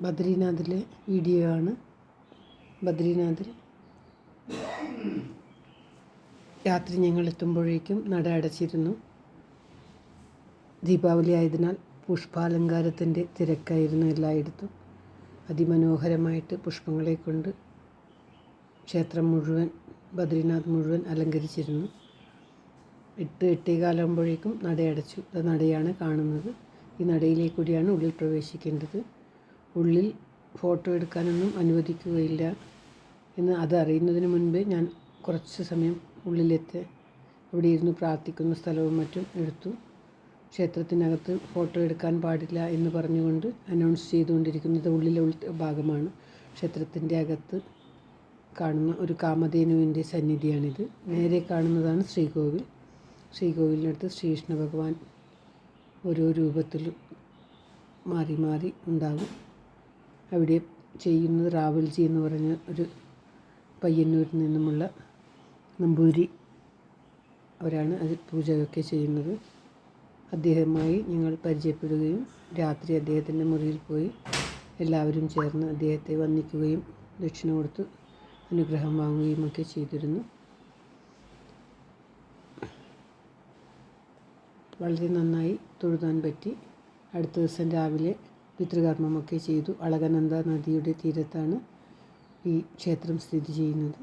ബദ്രീനാഥിലെ video ആണ്. ബദ്രീനാഥിൽ രാത്രി ഞങ്ങൾ എത്തുമ്പോഴേക്കും നട അടച്ചിരുന്നു. ദീപാവലി ആയതിനാൽ പുഷ്പാലങ്കാരത്തിൻ്റെ തിരക്കായിരുന്നു എല്ലായിടത്തും. അതിമനോഹരമായിട്ട് പുഷ്പങ്ങളെ കൊണ്ട് ക്ഷേത്രം മുഴുവൻ, ബദ്രീനാഥ് മുഴുവൻ അലങ്കരിച്ചിരുന്നു. 8-8:15 ആകുമ്പോഴേക്കും നടയടച്ചു. നടയാണ് കാണുന്നത്. ഈ നടയിലേക്കൂടിയാണ് ഉള്ളിൽ പ്രവേശിക്കേണ്ടത്. ഉള്ളിൽ ഫോട്ടോ എടുക്കാനൊന്നും അനുവദിക്കുകയില്ല എന്ന് അതറിയുന്നതിന് മുൻപേ ഞാൻ കുറച്ച് സമയം ഉള്ളിലെത്തി അവിടെ ഇരുന്ന് പ്രാർത്ഥിക്കുന്ന സ്ഥലവും മറ്റും എടുത്തു. ക്ഷേത്രത്തിനകത്ത് ഫോട്ടോ എടുക്കാൻ പാടില്ല എന്ന് പറഞ്ഞുകൊണ്ട് അനൗൺസ് ചെയ്തുകൊണ്ടിരിക്കുന്നത് ഉള്ളിലെ ഭാഗമാണ്. ക്ഷേത്രത്തിൻ്റെ അകത്ത് കാണുന്ന ഒരു കാമധേനുവിൻ്റെ സന്നിധിയാണിത്. നേരെ കാണുന്നതാണ് ശ്രീകോവിൽ. ശ്രീകോവിലിനടുത്ത് ശ്രീകൃഷ്ണ ഭഗവാൻ ഓരോ രൂപത്തിലും മാറി മാറി ഉണ്ടാകും. അവിടെ ചെയ്യുന്നത് റാവൽജി എന്ന് പറഞ്ഞ ഒരു പയ്യന്നൂരിൽ നിന്നുമുള്ള നമ്പൂരി അവരാണ് അത് പൂജയൊക്കെ ചെയ്യുന്നത്. അദ്ദേഹവുമായി ഞങ്ങൾ പരിചയപ്പെടുകയും രാത്രി അദ്ദേഹത്തിൻ്റെ മുറിയിൽ പോയി എല്ലാവരും ചേർന്ന് അദ്ദേഹത്തെ വന്ദിക്കുകയും ദക്ഷിണ കൊടുത്ത് അനുഗ്രഹം വാങ്ങുകയും ഒക്കെ ചെയ്തിരുന്നു. വളരെ നന്നായി തൊഴുതാൻ പറ്റി. അടുത്ത ദിവസം രാവിലെ പിതൃകർമ്മമൊക്കെ ചെയ്തു. അളകനന്ദ നദിയുടെ തീരത്താണ് ഈ ക്ഷേത്രം സ്ഥിതി ചെയ്യുന്നത്.